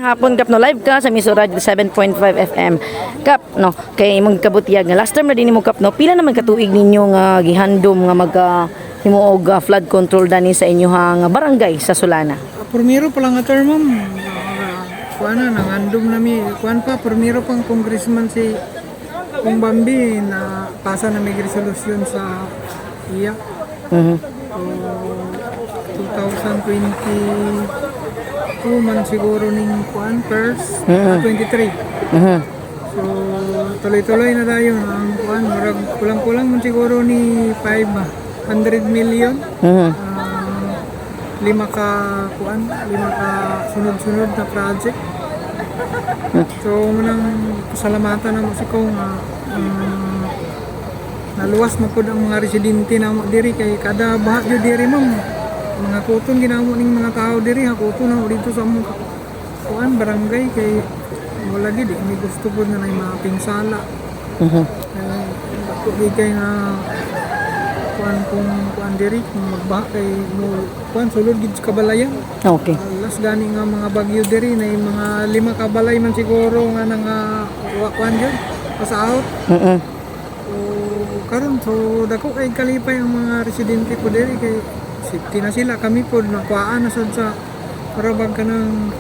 hapon kap no live ka sa Miso Radio 7.5 FM. Kap no kay imong kabutiyag nga last term na din nimo kap no pila naman katuig ninyo nga gihandom nga himuog flood control dani sa inyohang barangay sa Solana. Primero pa lang nga term ma'am. Kuan na nangandom nami. Kuan pa primero pang congressman si Kung Bambi na pasa na may resolution sa iya. So, 2022 man siguro ning kuan first 23. So tuloy-tuloy na tayo ang kuan murag kulang-kulang man siguro ni 500 million. Lima ka sunod-sunod na project. So munang pasalamatan na mo si ko nga naluwas mo pud ang mga residente na mo diri kay kada baha jud diri ma'am. Mga kuton ginamo ning mga tao diri ha kuton na dito sa among kuan barangay kay wala gid may gusto pud na mga pinsala. Ako kay nga kuan kung kuan diri kung magbaha kay mo kuan sulod gid sa kabalayan. Okay. Las gani nga mga bagyo diri na mga 5 ka balay man siguro nga nang kuan jud pasahot. Karon so dako kay kalipay ang mga residente ko diri kay safety na sila kami pod nakuhaan na sad sa parabag ka ng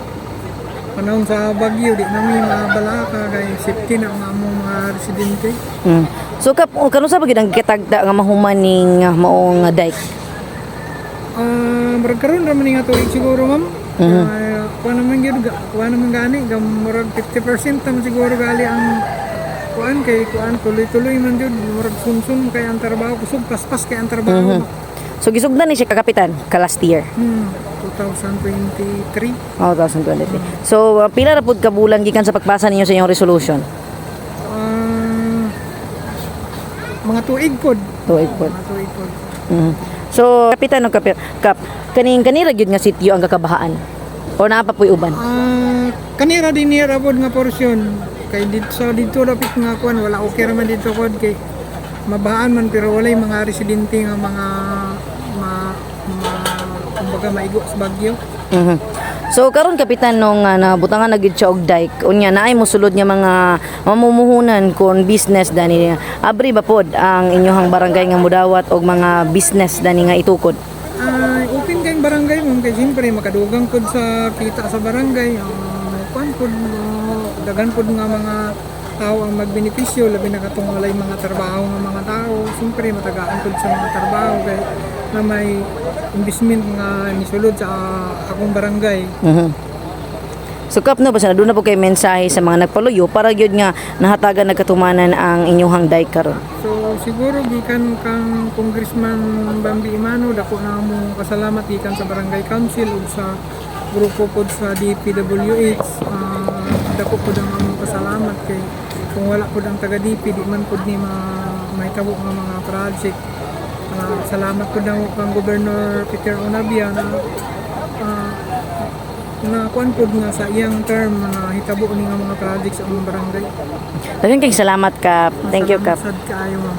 panahon sa bagyo di nami mabalaka kay safety na ang among mga residente. So kap karon sa bagid ang kitagda nga mahuman ning maong dike. Murag karon ra man nga tuig siguro ma'am. Kuan naman gyud kuan naman gani gam murag 50% tam siguro gali ang kuan kay kuan tuloy-tuloy man jud murag sumsum kay ang trabaho kusog paspas kay ang trabaho. So gisugdan ni siya kakapitan ka last year. 2023. Oh, 2023. So pila ra pud ka bulan gikan sa pagpasa ninyo sa inyong resolution? Mga tuig pod. Tuig pod. Mga tuig pod. So kapitan no kap kanira gyud nga sitio ang kakabahaan. O naa pa puy uban? Kanira din niya pod nga porsyon. Kay dito rapit nga kuan wala okay ra man dito pod kay mabahaan man pero walay mga residente nga mga kumbaga maigo sa bagyo. So karon kapitan nung nabutangan na gid siya og dike unya naay mosulod nga mga mamumuhunan kon business dani abri ba pod ang inyohang barangay nga mudawat og mga business dani nga itukod. Open kay barangay mo kay siyempre makadugang pod sa kita sa barangay kuan pod dagan pod nga mga tao ang magbenepisyo labi na katong walay mga trabaho nga mga tao siyempre matagaan pod sa mga trabaho kay na may investment nga nisulod sa akong barangay. So kap no basta doon na po kay mensahe sa mga nagpaluyo para gyud nga nahatagan nagkatumanan ang inyong dike karon. So siguro gikan kang Congressman Bambi Imano dako na mo kasalamat gikan sa barangay council ug sa grupo pod sa DPWH. Dako pod ang among pasalamat kay kung wala pod ang taga DP di man pod ni mahitabo nga mga project. Salamat po daw kang Governor Peter Onabia na kuan po nga sa iyang term na hitabo ni nga mga projects sa among barangay. Daghang kay salamat kap. Thank you kap. Sad kaayo ma'am.